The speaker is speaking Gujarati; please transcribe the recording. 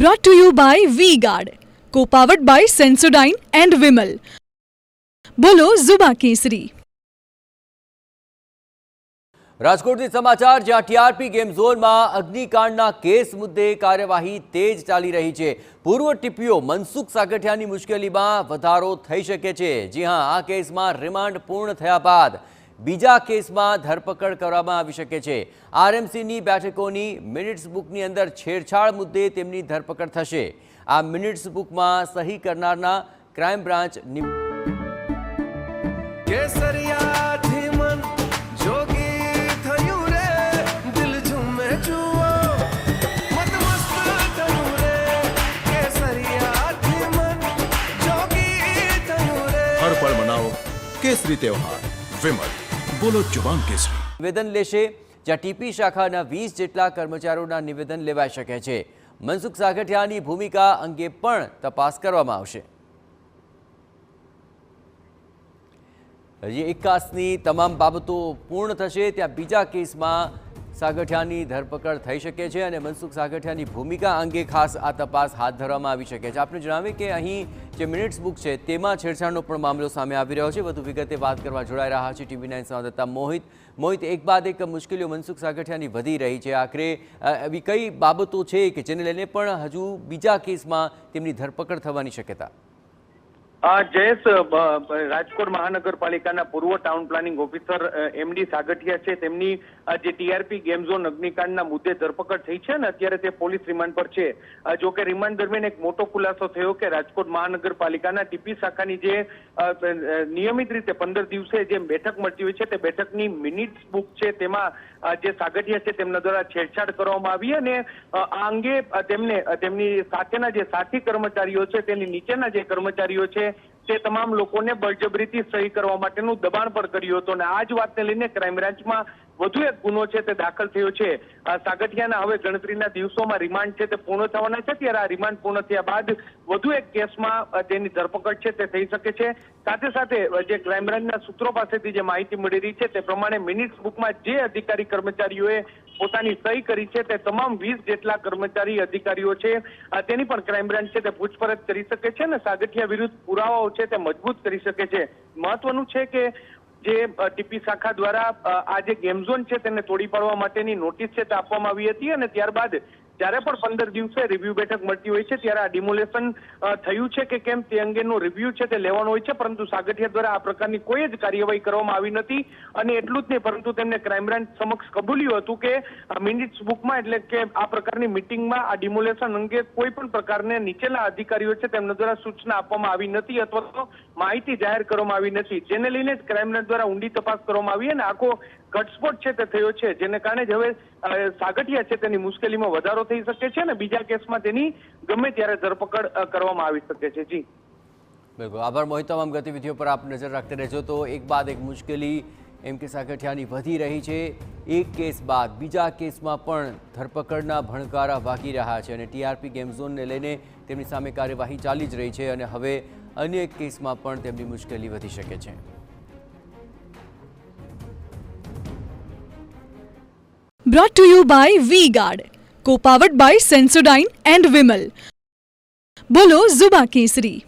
Brought to you by V-Guard, co-powered by Sensodyne and Vimal. બોલો ઝુબા કેસરી. રાજકોટથી સમાચાર, જ્યાં ટીઆરપી ગેમ ઝોનમાં અગ્નિકાંડના કેસ મુદ્દે કાર્યવાહી તેજ ચાલી રહી છે. પૂર્વ ટીપીઓ મનસુખ સાગઠિયાની મુશ્કેલીમાં વધારો થઈ શકે છે. જી હા, આ કેસમાં રિમાન્ડ પૂર્ણ થયા બાદ બીજા કેસમાં ધરપકડ કરવામાં આવી શકે છે. આરએમસીની બેઠકોની મિનિટ્સ બુકની અંદર છેડછાડ મુદ્દે તેમની ધરપકડ થશે. આ મિનિટ્સ બુકમાં સહી કરનારના ક્રાઇમ બ્રાન્ચ हर पल मनाओ केसरी त्योहार विमल बोलो जुबान केसरी. નિવેદન લેશે, જ્યાં ટીપી શાખાના 20 જેટલા કર્મચારીઓના નિવેદન લેવાઈ શકે છે. મનસુખ સાગઠિયાની ભૂમિકા અંગે પણ તપાસ કરવામાં આવશે. હજી એક કેસની તમામ બાબતો પૂર્ણ થશે, ત્યાં બીજા કેસમાં સાગઠિયાની ધરપકડ થઈ શકે છે અને મનસુખ સાગઠિયાની ભૂમિકા અંગે ખાસ આ તપાસ હાથ ધરવામાં આવી શકે છે. આપણે જણાવીએ કે અહીં જે મિનિટ્સ બુક છે તેમાં છેડછાડનો પણ મામલો સામે આવી રહ્યો છે. વધુ વિગતે વાત કરવા જોડાઈ રહ્યા છે TV9 સંવાદદાતા મોહિત. એક બાદ એક મુશ્કેલીઓ મનસુખ સાગઠિયાની વધી રહી છે. આખરે એવી કઈ બાબતો છે કે જેને લઈને પણ હજુ બીજા કેસમાં તેમની ધરપકડ થવાની શક્યતા? જયેશ, રાજકોટ મહાનગરપાલિકાના પૂર્વ town planning officer MD Sagathiya છે, તેમની જે ટીઆરપી ગેમ ઝોન અગ્નિકાંડના મુદ્દે ધરપકડ થઈ છે ને અત્યારે તે પોલીસ રિમાન્ડ પર છે. જો કે રિમાન્ડ દરમિયાન એક મોટો ખુલાસો થયો કે રાજકોટ મહાનગરપાલિકાના ટીપી શાખાની જે નિયમિત રીતે 15 દિવસે જે બેઠક મળતી હોય છે તે બેઠકની મિનિટ્સ બુક છે તેમાં જે સાગઠિયા છે તેમના દ્વારા છેડછાડ કરવામાં આવી અને આ અંગે તેમને તેમની સાથેના જે સાથી કર્મચારીઓ છે તેની નીચેના જે કર્મચારીઓ છે તે તમામ લોકોને બળજબરીથી સહી કરવા માટેનું દબાણ પણ કર્યું હતું અને આ જ વાતને લઈને ક્રાઇમ બ્રાન્ચમાં વધુ એક ગુનો છે તે દાખલ થયો છે. સાગઠિયાના હવે ગણતરીના દિવસોમાં રિમાન્ડ છે તે પૂર્ણ થવાના છે. ત્યારે આ રિમાન્ડ પૂર્ણ થયા બાદ વધુ એક કેસમાં તેની ધરપકડ છે તે થઈ શકે છે. સાથે સાથે જે ક્રાઇમ બ્રાન્ચના સૂત્રો પાસેથી જે માહિતી મળી રહી છે તે પ્રમાણે મિનિટ્સ બુકમાં જે અધિકારી કર્મચારીઓએ પોતાની સહી કરી છે તે તમામ 20 જેટલા કર્મચારી અધિકારીઓ છે તેની પણ ક્રાઇમ બ્રાન્ચ છે તે પૂછપરછ કરી શકે છે અને સાગઠિયા વિરુદ્ધ પુરાવાઓ છે તે મજબૂત કરી શકે છે. મહત્વનું છે કે જે ટીપી શાખા દ્વારા આ જે ગેમ ઝોન છે તેને તોડી પાડવા માટેની નોટિસ છે તે આપવામાં આવી હતી અને ત્યારબાદ જ્યારે પણ 15 દિવસે રિવ્યુ બેઠક મળતી હોય છે ત્યારે આ ડિમોલેશન થયું છે કે કેમ તે અંગેનું રિવ્યુ છે તે લેવાનું હોય છે, પરંતુ સાગઠિયા દ્વારા આ પ્રકારની કોઈ જ કાર્યવાહી કરવામાં આવી નથી. અને એટલું જ નહીં, પરંતુ તેમને ક્રાઇમ બ્રાન્ચ સમક્ષ કબૂલ્યું હતું કે મિનિટ્સ બુકમાં એટલે કે આ પ્રકારની મિટિંગમાં આ ડિમોલેશન અંગે કોઈ પણ પ્રકારને નીચેના અધિકારીઓ છે તેમના દ્વારા સૂચના આપવામાં આવી નથી અથવા તો માહિતી જાહેર કરવામાં આવી નથી, જેને લઈને જ ક્રાઇમ બ્રાન્ચ દ્વારા ઊંડી તપાસ કરવામાં આવી અને આખો ઘટસ્ફોટ છે તે થયો છે, જેને કારણે જ હવે સાગઠિયા છે તેની મુશ્કેલીમાં વધારો થઈ શકે છે અને બીજા કેસમાં તેની ગમે ત્યારે ધરપકડ કરવામાં આવી શકે છે. જી બિલકુલ, આભાર મોહિત. તમામ ગતિવિધિઓ પર આપ નજર રાખते રહેજો. તો એક બાદ એક મુશ્કેલી એમ કે સાગઠિયાની વધી રહી છે. એક કેસ બાદ બીજા કેસમાં પણ ધરપકડના ભણકારા વાગી રહ્યા છે અને ટીઆરપી ગેમ ઝોનને લઈને તેમની સામે કાર્યવાહી ચાલી જ રહી છે અને હવે અન્ય એક કેસમાં પણ તેમની મુશ્કેલી વધી શકે છે. Brought to you by V-Guard, co-powered by Sensodyne and Vimal. બોલો ઝુબા કેસરી.